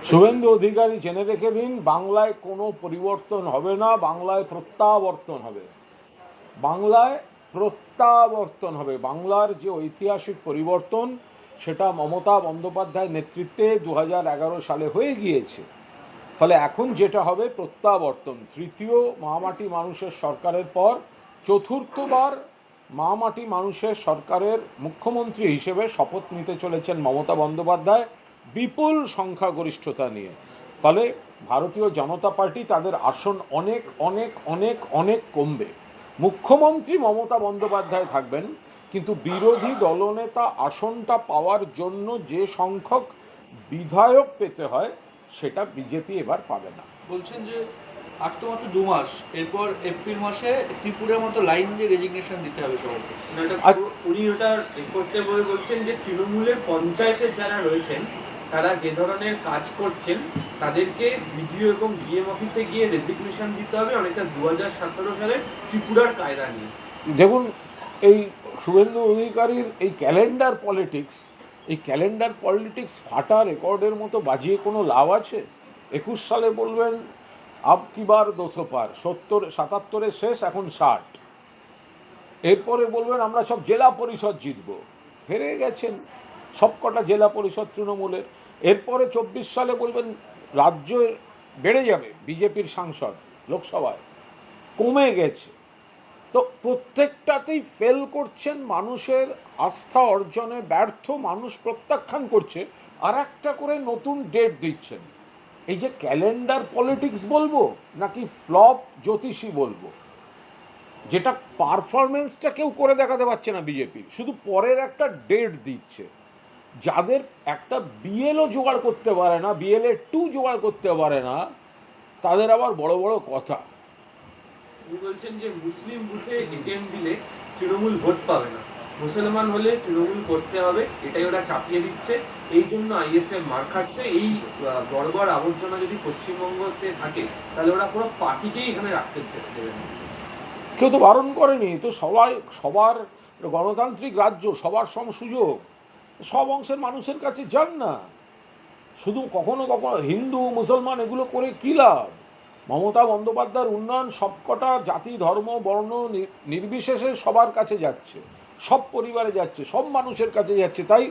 শুভেন্দু অধিকারী জেনে রেখে দিন, বাংলায় কোনো পরিবর্তন হবে না, বাংলায় প্রত্যাবর্তন হবে। বাংলায় প্রত্যাবর্তন হবে। বাংলার যে ঐতিহাসিক পরিবর্তন, সেটা মমতা বন্দ্যোপাধ্যায়ের নেতৃত্বে 2011 সালে হয়ে গিয়েছে। ফলে এখন যেটা হবে প্রত্যাবর্তন। তৃতীয় মহামাটি মানুষের সরকারের পর চতুর্থবার মহামাটি মানুষের সরকারের মুখ্যমন্ত্রী হিসেবে শপথ নিতে চলেছেন মমতা বন্দ্যোপাধ্যায় বিপুল সংখ্যাগরিষ্ঠতা নিয়ে। ফলে ভারতীয় জনতা পার্টি তাদের আসন অনেক অনেক অনেক অনেক কমবে। মুখ্যমন্ত্রী মমতা বন্দ্যোপাধ্যায় থাকবেন, কিন্তু বিরোধী দলনেতা আসনটা পাওয়ার জন্য যে সংখ্যক বিধায়ক পেতে হয় সেটা বিজেপি এবার পাবে না। বলছেন যে আর তো মাত্র 2 মাস, এরপর এপ্রিল মাসে ত্রিপুরার মতো লাইন দিয়ে রেজিগনেশন দিতে হবে সবাইকে। উনি ওটা করতে বলে বলছেন যে তৃণমূলের পঞ্চায়েতের যারা রয়েছেন তারা যে ধরনের কাজ করছেন তাদেরকে ভিডিও এবং ডিএম অফিসে গিয়ে রেজিগনেশন দিতে হবে, অনেকটা 2017 সালের ত্রিপুরার কায়দা নিয়ে। দেখুন, এই শুভেন্দু অধিকারীর এই ক্যালেন্ডার পলিটিক্স ফাটা রেকর্ডের মতো বাজিয়ে কোনো লাভ আছে? 21 সালে বলবেন আব কি বার 200 পার, 77 শেষ, এখন 60। এরপরে বলবেন আমরা সব জেলা পরিষদ জিতব, হেরে গেছেন সবকটা জেলা পরিষদ তৃণমূলের। এরপরে 24 সালে বলবেন রাজ্য বেড়ে যাবে, বিজেপির সাংসদ লোকসভায় কমে গেছে। তো প্রত্যেকটাতেই ফেল করছেন, মানুষের আস্থা অর্জনে ব্যর্থ, মানুষ প্রত্যাখ্যান করছে, আর একটা করে নতুন ডেট দিচ্ছেন। এই যে ক্যালেন্ডার পলিটিক্স বলবো নাকি ফ্লপ জ্যোতিষী বলবো, যেটা পারফরমেন্সটা কেউ করে দেখাতে পারছে না বিজেপির, শুধু পরের একটা ডেট দিচ্ছে। যাদের একটা বিএলও জোগাড় করতে পারে না, বিএলএ 2 জোগাড় করতে পারে না, তাদের আবার বড় বড় কথা। উনি বলছেন যে মুসলিম বুথে এজেন্ট দিলে তৃণমূল ভোট পাবে না, মুসলমান হলে তৃণমূল করতে হবে, এটাই ওরা চাপিয়ে দিচ্ছে, এই জন্য আইএসএফ মার খাচ্ছে। এই বড় বড় আবর্জনা যদি পশ্চিমবঙ্গতে থাকে তাহলে ওরা পুরো পার্টিকেই এখানে রাখতে দেবে না। কেউ তো বারণ করেনি তো, সবার গণতান্ত্রিক রাজ্য, সবার সম সুযোগ, সব অংশের মানুষের কাছে যান না। শুধু কখনো কখনো হিন্দু মুসলমান এগুলো করে কী লাভ? মমতা বন্দ্যোপাধ্যায়ের উন্নয়ন সবকটা জাতি ধর্ম বর্ণ নির্বিশেষে সবার কাছে যাচ্ছে, সব পরিবারে যাচ্ছে, সব মানুষের কাছে যাচ্ছে। তাই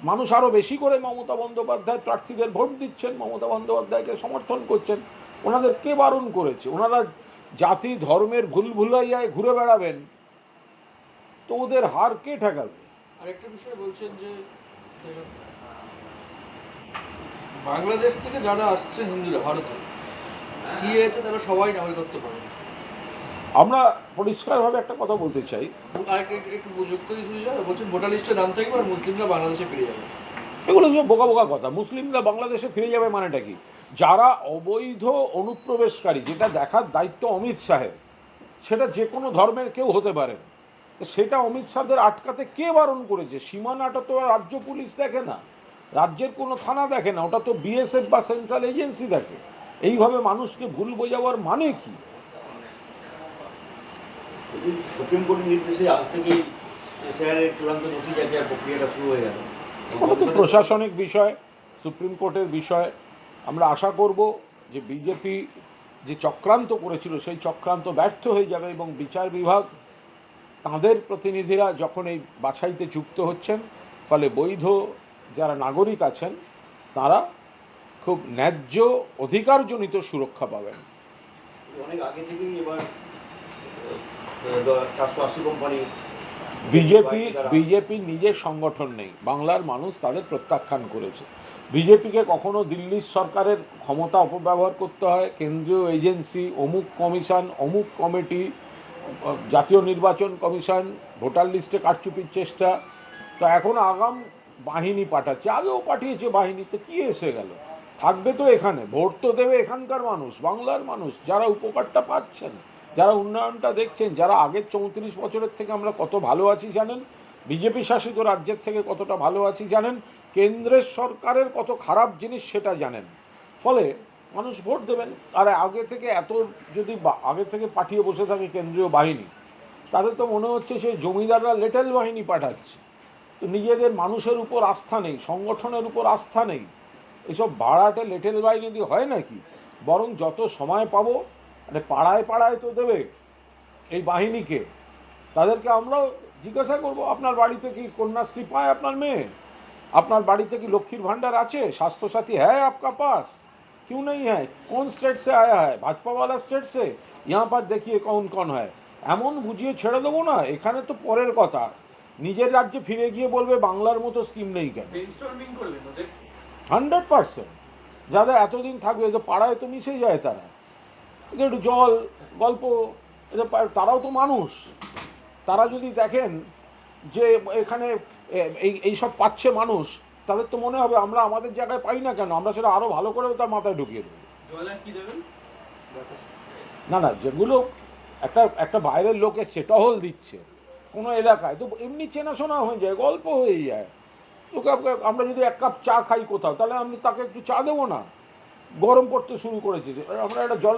মানুষ আরও বেশি করে মমতা বন্দ্যোপাধ্যায় প্রার্থীদের ভোট দিচ্ছেন, মমতা বন্দ্যোপাধ্যায়কে সমর্থন করছেন। ওনাদের কে বারণ করেছে? ওনারা জাতি ধর্মের ভুলভুলাইয়ায় ঘুরে বেড়াবেন, তো ওদের হার কে ঠেকাবে? আরেকটা বিষয় বলছেন যে বাংলাদেশ থেকে যারা আসছে হিন্দুরা ভারতে, সিএতে তারা সবাই নাগরিকত্ব পাবে। আমরা পরিষ্কারভাবে একটা কথা বলতে চাই, একটু যুক্ত দিয়ে যাবে, বলছেন ভোটার লিস্টে নাম থাকবে আর মুসলিমরা বাংলাদেশে ফিরে যাবে। এগুলো যে বোকা বোকা কথা। মুসলিমরা বাংলাদেশে ফিরে যাবে মানেটা কি? যারা অবৈধ অনুপ্রবেশকারী, যেটা দেখার দায়িত্ব অমিত শাহের, সেটা যে কোনো ধর্মের কেউ হতে পারে, তো সেটা অমিত শাহদের আটকাতে কে বারণ করেছে? সীমানাটা তো রাজ্য পুলিশ দেখে না, রাজ্যের কোনো থানা দেখে না, ওটা তো বিএসএফ বা সেন্ট্রাল এজেন্সি দেখে। এইভাবে মানুষকে ভুল বোঝাবার মানে কি? সুপ্রিম কোর্টের নির্দেশে আজ থেকেই এসআইআরের চূড়ান্ত নথি যাচাইয়ের প্রক্রিয়াটা শুরু হয়ে গেল। ওটা তো প্রশাসনিক বিষয়, সুপ্রিম কোর্টের বিষয়। আমরা আশা করব যে বিজেপি যে চক্রান্ত করেছিল সেই চক্রান্ত ব্যর্থ হয়ে যাবে, এবং বিচার বিভাগ তাঁদের প্রতিনিধিরা যখন এই বাছাইতে যুক্ত হচ্ছেন, ফলে বৈধ যারা নাগরিক আছেন তারা খুব ন্যায্য অধিকারজনিত সুরক্ষা পাবেন। অনেক আগে থেকেই এবার 480 কোম্পানি, বিজেপি নিজের সংগঠন নেই, বাংলার মানুষ তাদের প্রত্যাখ্যান করেছে। বিজেপিকে কখনো দিল্লির সরকারের ক্ষমতা অপব্যবহার করতে হয়, কেন্দ্রীয় এজেন্সি, অমুক কমিশন, অমুক কমিটি, জাতীয় নির্বাচন কমিশন, ভোটার লিস্টে কারচুপির চেষ্টা, তো এখন আগাম বাহিনী পাঠাচ্ছে। আগেও পাঠিয়েছে বাহিনী, তো কী এসে গেল? থাকবে তো এখানে, ভোট তো দেবে এখানকার মানুষ, বাংলার মানুষ, যারা উপকারটা পাচ্ছেন, যারা উন্নয়নটা দেখছেন, যারা আগের 34 বছরের থেকে আমরা কত ভালো আছি জানেন, বিজেপি শাসিত রাজ্যের থেকে কতটা ভালো আছি জানেন, কেন্দ্রের সরকারের কত খারাপ জিনিস সেটা জানেন। ফলে মানুষ ভোট দেবেন। আর আগে থেকে যদি আগে থেকে পাঠিয়ে বসে থাকে কেন্দ্রীয় বাহিনী, তাদের তো মনে হচ্ছে সেই জমিদাররা লেটেল বাহিনী পাঠাচ্ছে। তো নিজেদের মানুষের উপর আস্থা নেই, সংগঠনের উপর আস্থা নেই, এইসব ভাড়াটে লেটেল বাহিনী দিয়ে হয় নাকি? বরং যত সময় পাবো মানে পাড়ায় পাড়ায় তো দেবে এই বাহিনীকে, তাদেরকে আমরাও জিজ্ঞাসা করব, আপনার বাড়িতে কি কন্যাশ্রী পায় আপনার মেয়ে? আপনার বাড়িতে কি লক্ষ্মীর ভাंडार আছে? स्वास्थ्य साथी है आपका पास? क्यों नहीं है? कौन स्टेट से आया है? भाजपा वाला स्टेट से? यहाँ पर देखिए कौन कौन है। এমন বুঝিয়ে ছেড়ে দেবো না, এখানে তো পরের কথা। নিজের রাজ্যে ফিরে গিয়ে বলবে বাংলার মতো স্কিম নেই কেন। ব্রেনস্টর্মিং করবেন ওদের 100%। যারা এতদিন থাকবে তো পাড়ায় তো মিশে যায় তারা, এদের একটু জল গল্প, এদের তারাও তো মানুষ। তারা যদি দেখেন যে এখানে এইসব পাচ্ছে মানুষ, তাদের তো মনে হবে আমরা আমাদের জায়গায় পাই না কেন, আমরা সেটা আরও ভালো করে তার মাথায় ঢুকিয়ে দেবো। জল আর কি দেবেন? না না, যেগুলো একটা বাইরের লোক এসছে টহল দিচ্ছে কোনো এলাকায়, তো এমনি চেনাশোনা হয়ে যায়, গল্প হয়ে যায়। তোকে আমরা যদি এক কাপ চা খাই কোথাও, তাহলে আমি তাকে একটু চা দেবো না? গরম পড়তে শুরু করেছে, আমরা একটা জল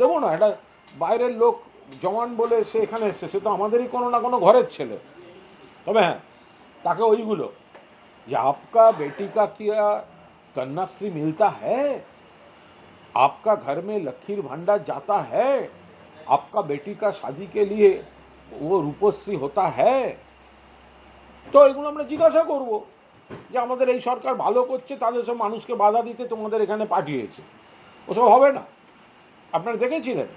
দেবো না? একটা বাইরের লোক জমান বলে সে এখানে এসছে, সে তো আমাদেরই কোনো না কোনো ঘরের ছেলে। তবে হ্যাঁ, তাকে ওইগুলো যে आपका बेटी का क्या कन्याश्री मिलता है, आपका घर में लखीर भंडार जाता है, आपका बेटी का शादी के लिए वो रूपश्री होता है, তো এগুলো আমরা জিজ্ঞাসা করব যে আমাদের এই সরকার ভালো করছে, তাদের সব মানুষকে বাধা দিতে তোমাদের এখানে পাঠিয়েছে। ওসব হবে না। আপনারা দেখেছিলেন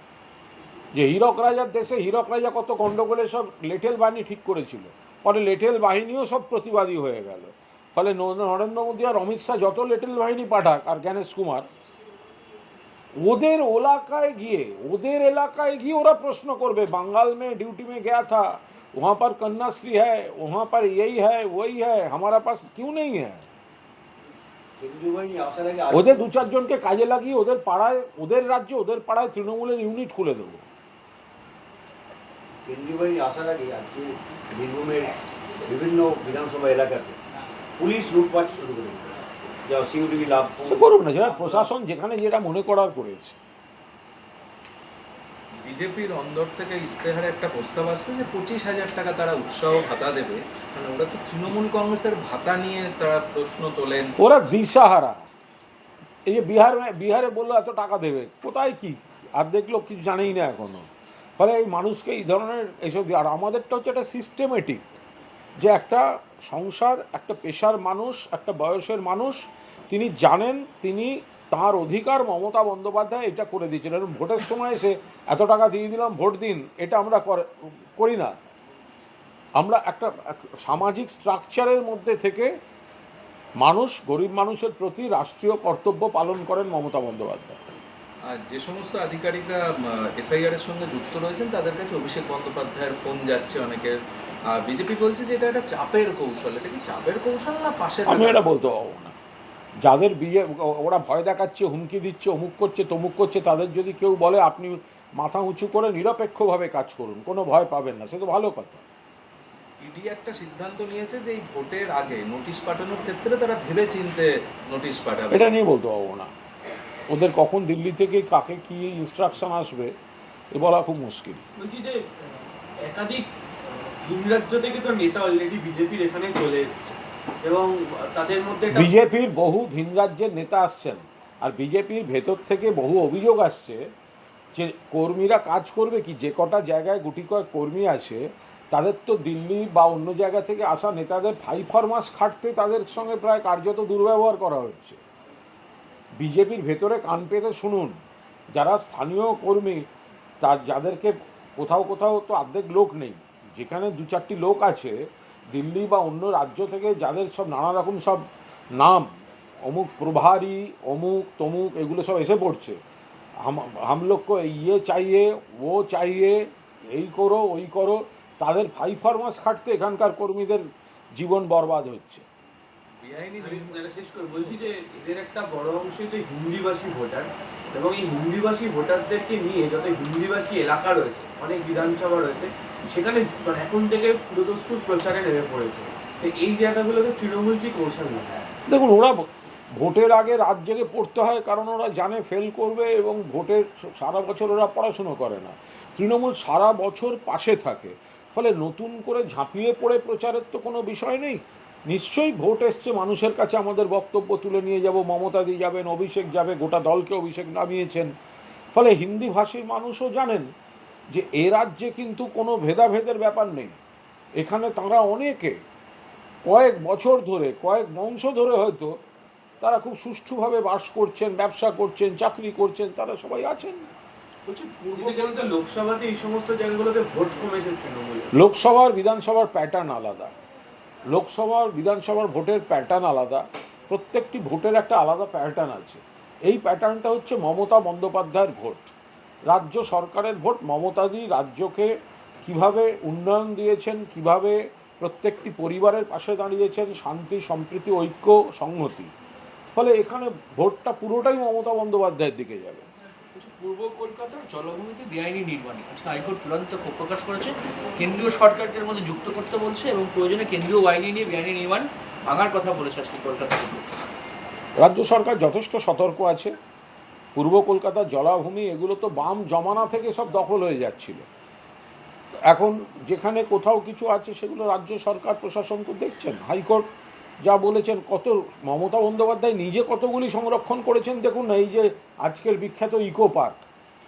যে হীরক রাজার দেশে হীরক রাজা কত গণ্ডগোলে সব লেটেল বাহিনী ঠিক করেছিল, পরে লেটেল বাহিনীও সব প্রতিবাদী হয়ে গেল। ফলে নরেন্দ্র মোদী আর অমিত শাহ যত লেটেল বাহিনী পাঠাক আর জ্ঞানেশ কুমার, ওদের এলাকায় গিয়ে ওরা প্রশ্ন করবে, বাঙ্গাল में ड्यूटी में गया था, वहाँ पर कन्याश्री है, वहाँ पर यही है वही है, हमारा पास क्यों नहीं है। কেন্দ্রীয় বাহিনী আসার আগে ওদের দু চারজনকে কাজে লাগিয়ে ওদের পাড়ায়, ওদের রাজ্যে, ওদের পাড়ায় তৃণমূলের ইউনিট খুলে দেবো। কেন্দ্রীয় বাহিনী আসার আগে আজকে বীরভূমের বিভিন্ন বিধানসভা এলাকাতে পুলিশ লুটপাট শুরু করে দিল, যা সিকিউরিটি লাভ সে করুক না, যারা প্রশাসন যেখানে যেটা মনে করার করেছে। বিজেপির অন্দর থেকে ইস্তেহারে একটা প্রস্তাব আসছে যে 25,000 টাকা তারা উৎসাহ ভাতা দেবে। মানে ওরা তো তৃণমূল কংগ্রেসের ভাতা নিয়ে তারা প্রশ্ন তোলেন। ওরা দিশাহারা। এই যে বিহারে বললো এত টাকা দেবে, কোথায় কি আর দেখলো কিছু জানেই না এখনো। ফলে এই মানুষকে এই ধরনের এইসব, আর আমাদেরটা হচ্ছে একটা সিস্টেমেটিক, যে একটা সংসার, একটা পেশার মানুষ, একটা বয়সের মানুষ, তিনি জানেন তিনি তার অধিকার, মমতা বন্দ্যোপাধ্যায় এটা করে দিয়েছেন। এবং ভোটের সময় এসে এত টাকা দিয়ে দিলাম ভোট দিন, এটা আমরা করি না। আমরা একটা সামাজিক স্ট্রাকচারের মধ্যে থেকে মানুষ, গরিব মানুষের প্রতি রাষ্ট্রীয় কর্তব্য পালন করেন মমতা বন্দ্যোপাধ্যায়। আর যে সমস্ত আধিকারিকরা এসআইআর এর সঙ্গে যুক্ত রয়েছেন তাদের কাছে অভিষেক বন্দ্যোপাধ্যায়ের ফোন যাচ্ছে অনেকের। আর বিজেপি বলছে যে এটা একটা চাপের কৌশল। এটা কি চাপের কৌশল না পাশে? আমি এটা বলতে পারবো না। যাদের ওরা ভয় দেখাচ্ছে, হুমকি দিচ্ছে, অমুক করছে তমুক করছে, তাদের যদি কেউ বলে আপনি মাথা উঁচু করে নিরপেক্ষভাবে কাজ করুন, কোনো ভয় পাবেন না, সে তো ভালো কথা। ইডি একটা সিদ্ধান্ত নিয়েছে যে এই ভোটের আগে নোটিশ পাঠানোর ক্ষেত্রে তারা ভেবে চিনতে নোটিশ পাঠাবে। এটা নিয়ে বলতে পারবো না। ওদের কখন দিল্লি থেকে কাকে কী ইনস্ট্রাকশন আসবে এ বলা খুব মুশকিল। বলছি যে একাধিক ভিন রাজ্য থেকে তো নেতা অলরেডি বিজেপির এখানে চলে এসেছে এবং তাদের মধ্যে বিজেপির বহু ভিন রাজ্যের নেতা আসছেন, আর বিজেপির ভেতর থেকে বহু অভিযোগ আসছে যে কর্মীরা কাজ করবে কি, যে কটা জায়গায় গুটি কয়েক কর্মী আছে তাদের তো দিল্লি বা অন্য জায়গা থেকে আসা নেতাদের 5 মাস খাটতে তাদের সঙ্গে প্রায় কার্যত দুর্ব্যবহার করা হচ্ছে। বিজেপির ভেতরে কান পেতে শুনুন, যারা স্থানীয় কর্মী, যাদেরকে কোথাও কোথাও তো অর্ধেক লোক নেই, যেখানে 2-4টি লোক আছে দিল্লি বা অন্য রাজ্য থেকে, যাদের সব নানা রকম সব নাম, অমুক প্রভারী, অমুক তমুক, এগুলো সব এসে পড়ছে। হাম লোক কো ইয়ে চাইয়ে, ও চাইয়ে, এই করো ওই করো, তাদের 5 মাস খাটতে এখানকার কর্মীদের জীবন বরবাদ হচ্ছে। শেষ করে বলছি যে এদের একটা বড় অংশই তো হিন্দিভাষী ভোটার, এবং এই হিন্দিভাষী ভোটারদেরকে নিয়ে যত হিন্দিভাষী এলাকা রয়েছে, অনেক বিধানসভা রয়েছে, সেখানে এখন থেকে পুরোদস্তুর প্রচারে নেমে পড়েছে। তো এই জায়গাগুলোতে তৃণমূল কি কৌশল নেয়? দেখুন, ওরা ভোটের আগে রাত জেগে পড়তে হয়, কারণ ওরা জানে ফেল করবে, এবং ভোটের সারা বছর ওরা পড়াশুনো করে না। তৃণমূল সারা বছর পাশে থাকে, ফলে নতুন করে ঝাঁপিয়ে পড়ে প্রচারের তো কোনো বিষয় নেই। নিশ্চয়ই ভোট এসছে মানুষের কাছে, আমাদের বক্তব্য তুলে নিয়ে যাব, মমতাদি যাবেন, অভিষেক যাবে, গোটা দলকে অভিষেক নামিয়েছেন। ফলে হিন্দি ভাষীর মানুষও জানেন যে এ রাজ্যে কিন্তু কোনো ভেদাভেদের ব্যাপার নেই। এখানে তারা অনেকে কয়েক বছর ধরে, কয়েক বংশ ধরে হয়তো তারা খুব সুষ্ঠুভাবে বাস করছেন, ব্যবসা করছেন, চাকরি করছেন, তারা সবাই আছেন। বলছি কিন্তু কেন তো লোকসভাতে এই সমস্ত জায়গাগুলোতে ভোট কমেছে তৃণমূলের? লোকসভার বিধানসভার প্যাটার্ন আলাদা, লোকসভার বিধানসভার ভোটের প্যাটার্ন আলাদা, প্রত্যেকটি ভোটের একটা আলাদা প্যাটার্ন আছে। এই প্যাটার্নটা হচ্ছে মমতা বন্দ্যোপাধ্যায়ের ভোট, রাজ্য সরকারের ভোট। মমতাদি রাজ্যকে কিভাবে উন্নয়ন দিয়েছেন, কিভাবে প্রত্যেকটি পরিবারের পাশে দাঁড়িয়েছেন, শান্তি, সম্প্রীতি, ঐক্য, সংহতি। ফলে এখানে ভোটটা পুরোটাই মমতা বন্দ্যোপাধ্যায়ের দিকে যাবে। পূর্ব কলকাতার জলাভূমিতে বেআইনি নির্মাণ, আজকে হাইকোর্ট চূড়ান্ত ক্ষোভ প্রকাশ করেছে, কেন্দ্রীয় সরকারকে এর মধ্যে যুক্ত করতে বলছে এবং প্রয়োজনে কেন্দ্রীয় বাহিনী নিয়ে বেআইনি নির্মাণ ভাঙার কথা বলেছে আজকে কলকাতা থেকে। রাজ্য সরকার যথেষ্ট সতর্ক আছে। পূর্ব কলকাতার জলাভূমি এগুলো তো বাম জমানা থেকে সব দখল হয়ে যাচ্ছিল। এখন যেখানে কোথাও কিছু আছে সেগুলো রাজ্য সরকার প্রশাসন তো দেখছেন। হাইকোর্ট যা বলেছেন, কত মমতা বন্দ্যোপাধ্যায় নিজে কতগুলি সংরক্ষণ করেছেন দেখুন না। এই যে আজকের বিখ্যাত ইকো পার্ক,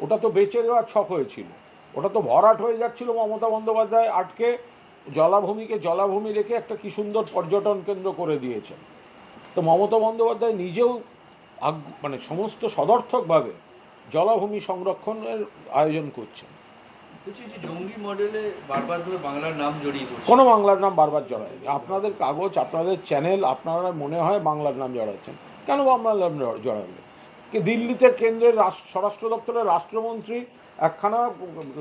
ওটা তো বেচে দেওয়ার ছক হয়েছিল, ওটা তো ভরাট হয়ে যাচ্ছিল। মমতা বন্দ্যোপাধ্যায় আটকে জলাভূমিকে জলাভূমি রেখে একটা কি সুন্দর পর্যটন কেন্দ্র করে দিয়েছেন। তো মমতা বন্দ্যোপাধ্যায় নিজেও মানে সমস্ত সদর্থকভাবে জলাভূমি সংরক্ষণের আয়োজন করছেন। বলছি যে জঙ্গি মডেলে বারবার ধরে বাংলার নাম জড়িয়ে পড়ছে। কোনো বাংলার নাম বারবার জড়ায়নি। আপনাদের কাগজ, আপনাদের চ্যানেল, আপনারা মনে হয় বাংলার নাম জড়াচ্ছেন, কেন বাংলার নাম জড়াবে? দিল্লিতে কেন্দ্রের স্বরাষ্ট্র দপ্তরের রাষ্ট্রমন্ত্রী একখানা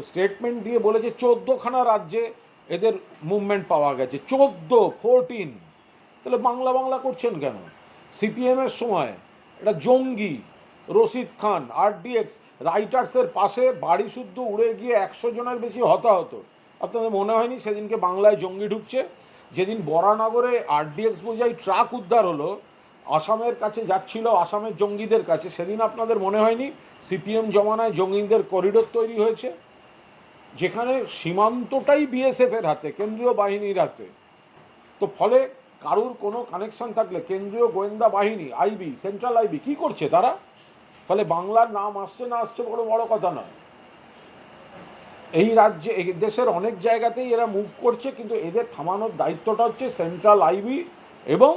স্টেটমেন্ট দিয়ে বলেছে 14খানা রাজ্যে এদের মুভমেন্ট পাওয়া গেছে, 14 তাহলে বাংলা বাংলা করছেন কেন? সিপিএমের সময় এটা জঙ্গি রশিদ খান আরডিএক্স রাইটার্সের পাশে বাড়ি শুদ্ধ উড়ে গিয়ে 100 জনের বেশি হতাহত। আপনাদের মনে হয়নি সেদিনকে বাংলায় জঙ্গি ঢুকছে? যেদিন বরানগরে আরডিএক্স বোঝাই ট্রাক উদ্ধার হলো, আসামের কাছে যাচ্ছিল, আসামের জঙ্গিদের কাছে, সেদিন আপনাদের মনে হয়নি সিপিএম জমানায় জঙ্গিদের করিডোর তৈরি হয়েছে? যেখানে সীমান্তটাই বিএসএফের হাতে, কেন্দ্রীয় বাহিনীর হাতে। তো ফলে কারুর কোনো কানেকশন থাকলে কেন্দ্রীয় গোয়েন্দা বাহিনী, আইবি, সেন্ট্রাল আইবি কী করছে তারা? ফলে বাংলার নাম আসছে না আসছে বড় কথা নয়। এই রাজ্যে, এই দেশের অনেক জায়গাতেই এরা মুভ করছে, কিন্তু এদের থামানোর দায়িত্বটা হচ্ছে সেন্ট্রাল আইবি এবং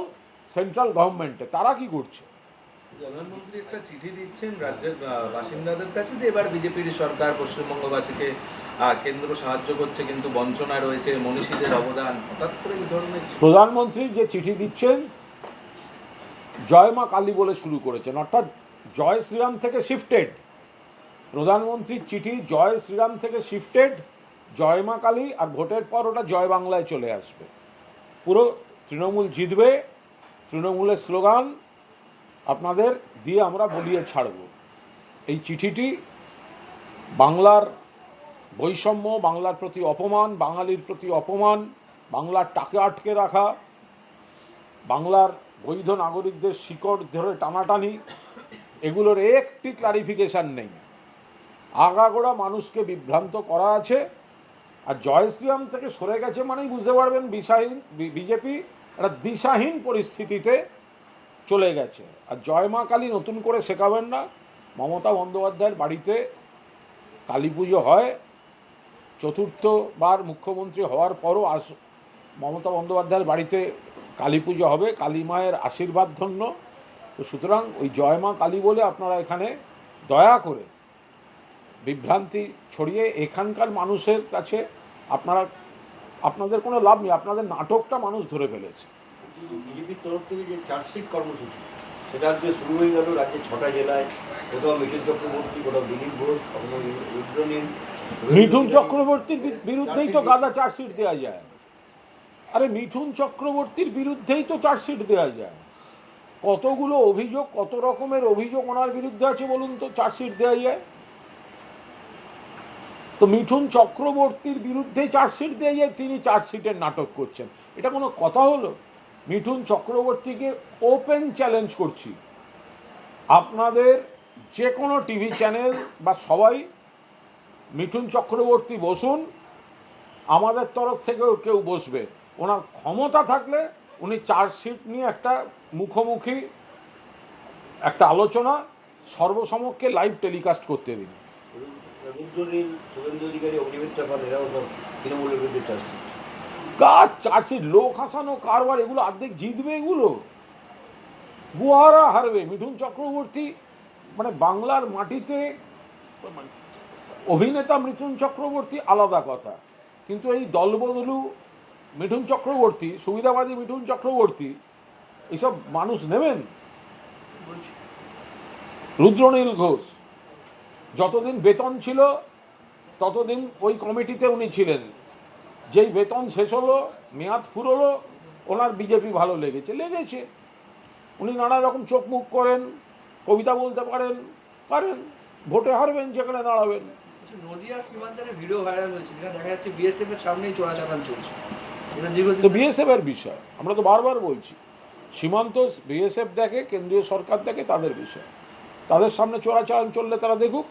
সেন্ট্রাল গভর্নমেন্টে। তারা কি করছে? প্রধানমন্ত্রী একটা চিঠি দিচ্ছেন রাজ্যের বাসিন্দাদের কাছে যে এবার বিজেপির সরকার পশ্চিমবঙ্গবাসীকে কেন্দ্র সাহায্য করছে, কিন্তু বঞ্চনায় রয়েছে মনীষীদের অবদান। হঠাৎ করে এই ধরনের প্রধানমন্ত্রী যে চিঠি দিচ্ছেন জয় মা কালী বলে শুরু করেছেন, অর্থাৎ জয় শ্রীরাম থেকে শিফটেড। প্রধানমন্ত্রীর চিঠি জয় শ্রীরাম থেকে শিফটেড, জয় মা কালী, আর ভোটের পর ওটা জয় বাংলায় চলে আসবে। পুরো তৃণমূল জিতবে, তৃণমূলের স্লোগান আপনাদের দিয়ে আমরা বলিয়ে ছাড়ব। এই চিঠিটি বাংলার বৈষম্য, বাংলার প্রতি অপমান, বাঙালির প্রতি অপমান, বাংলার টাকা আটকে রাখা, বাংলার বৈধ নাগরিকদের শিকড় ধরে টানাটানি, এগুলোর একটি ক্লারিফিকেশান নেই। আগাগোড়া মানুষকে বিভ্রান্ত করা আছে। আর জয় শ্রীরাম থেকে সরে গেছে মানেই বুঝতে পারবেন বিজেপি একটা দিশাহীন পরিস্থিতিতে চলে গেছে। আর জয় মা কালী নতুন করে শেখাবেন না। মমতা বন্দ্যোপাধ্যায়ের বাড়িতে কালী পুজো হয়, চতুর্থবার মুখ্যমন্ত্রী হওয়ার পরও মমতা বন্দ্যোপাধ্যায়ের বাড়িতে কালী পুজো হবে, কালী মায়ের আশীর্বাদ ধন্য। তো সুতরাং ওই জয় মা কালী বলে আপনারা এখানে দয়া করে বিভ্রান্তি ছড়িয়ে এখানকার মানুষের কাছে আপনাদের কোনো লাভ নেই। আপনাদের নাটকটা মানুষ ধরে ফেলেছে। বিজেপির তরফ থেকে যে চার্জশিট কর্মসূচি, সেটা আজকে শুরু হয়ে গেল রাজ্যের 6টা জেলায়। কোথাও মিঠুন চক্রবর্তী, কোথাও দিলীপ ঘোষ, কখনো রুদ্রনীল। মিঠুন চক্রবর্তীর বিরুদ্ধেই তো গাদা চার্জশিট দেওয়া যায়। আরে মিঠুন চক্রবর্তীর বিরুদ্ধেই তো চার্জশিট দেওয়া যায়। কতগুলো অভিযোগ, কত রকমের অভিযোগ ওনার বিরুদ্ধে আছে বলুন তো, চার্জশিট দেওয়া যায়? তো মিঠুন চক্রবর্তীর বিরুদ্ধে চার্জশিট দেওয়া যায়, তিনি চার্জশিটের নাটক করছেন, এটা কোনো কথা হলো? মিঠুন চক্রবর্তীকে ওপেন চ্যালেঞ্জ করছি, আপনাদের যে কোনো টিভি চ্যানেল বা সবাই, মিঠুন চক্রবর্তী বসুন, আমাদের তরফ থেকেও কেউ বসবে, ওনার ক্ষমতা থাকলে উনি চার্জশিট নিয়ে একটা মুখোমুখি একটা আলোচনা সর্বসমক্ষে লাইভ টেলিকাস্ট করতে দিন। রুদ্রনীল, শুভেন্দু অধিকারী, অগ্নিমিত্রা পাল এরাও সব তৃণমূলের বিরুদ্ধে চার্জশিট। কার চার্জশিট? লোক হাসানো কারবার, এগুলো অর্ধেক জিতবে, এগুলো গুহারা হারবে। মিঠুন চক্রবর্তী মানে বাংলার মাটিতে অভিনেতা মিঠুন চক্রবর্তী আলাদা কথা, কিন্তু এই দলবদলু মিঠুন চক্রবর্তী, সুবিধাবাদী মিঠুন চক্রবর্তী, এসব মানুষ নেবেন? বলছি রুদ্রনীল ঘোষ যতদিন বেতন ছিল ততদিন ওই কমিটিতে উনি ছিলেন, যেই বেতন শেষ হলো, মেয়াদ ফুরলো, ওনার বিজেপি ভালো লেগেছে, উনি নানা রকম চোখ মুখ করেন, কবিতা বলতে পারেন, ভোটে হারবেন, যেখানে দাঁড়াবেন। নদিয়া সীমান্তের ভিডিও ভাইরাল হয়েছে, যেখানে দেখা যাচ্ছে বিএসএফ এর সামনেই চোরাচালান চলছে। এটা তো দীর্ঘদিন বিএসএফ এর বিষয়, আমরা তো বারবার বলছি, সীমান্ত বিএসএফ দেখে, কেন্দ্রীয় সরকার দেখে, তাদের বিষয়। তাদের সামনে চোরাচালান চললে তারা দেখুক।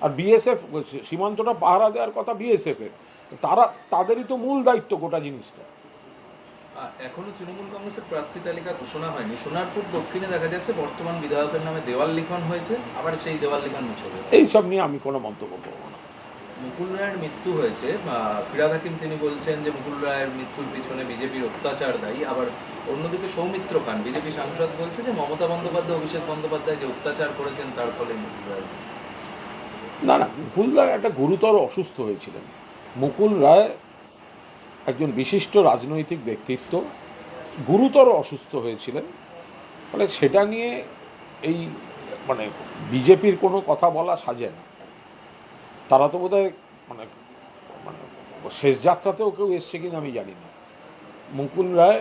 আর বিএসএফ সীমান্তটা পাহারা দেওয়ার কথা বিএসএফের, তাদেরই তো মূল দায়িত্ব গোটা জিনিসটা। এখনো তৃণমূল কংগ্রেসের প্রার্থী তালিকা ঘোষণা হয়নি। সোনারপুর দক্ষিণে দেখা যাচ্ছে বর্তমান বিধায়কের নামে দেওয়াল লিখন হয়েছে, আবার সেই দেওয়াল লিখন মুছে দেবে। এইসব নিয়ে আমি কোনো মন্তব্য করবো না। মুকুল রায়ের মৃত্যু হয়েছে, ফিরহাদ হাকিম তিনি বলছেন যে মুকুল রায়ের মৃত্যুর পিছনে বিজেপির অত্যাচার দায়ী। আবার অন্যদিকে সৌমিত্র খান বিজেপি সাংসদ বলছে যে মমতা বন্দ্যোপাধ্যায়, অভিষেক বন্দ্যোপাধ্যায় যে অত্যাচার করেছেন তার ফলে মুকুল রায়। না, মুকুল রায় একটা গুরুতর অসুস্থ হয়েছিলেন। মুকুল রায় একজন বিশিষ্ট রাজনৈতিক ব্যক্তিত্ব, গুরুতর অসুস্থ হয়েছিলেন। ফলে সেটা নিয়ে এই মানে বিজেপির কোনো কথা বলা সাজে না। তারা তো বোধহয় মানে মানে শেষ যাত্রাতেও কেউ এসছে কিনা আমি জানি না। মুকুল রায়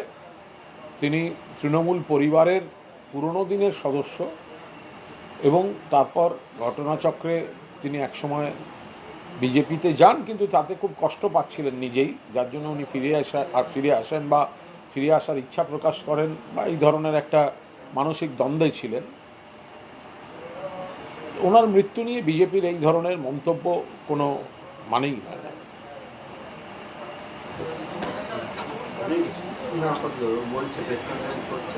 তিনি তৃণমূল পরিবারের পুরনো দিনের সদস্য, এবং তারপর ঘটনাচক্রে তিনি একসময় বিজেপিতে যান, কিন্তু তাতে খুব কষ্ট পাচ্ছিলেন নিজেই, যার জন্য উনি ফিরে আসেন বা ফিরে আসার ইচ্ছা প্রকাশ করেন, বা এই ধরনের একটা মানসিক দ্বন্দ্বে ছিলেন। ওনার মৃত্যু নিয়ে বিজেপির এই ধরনের মন্তব্য কোনো মানেই হয় না। না, বলছে প্রেস কনফারেন্স করছে।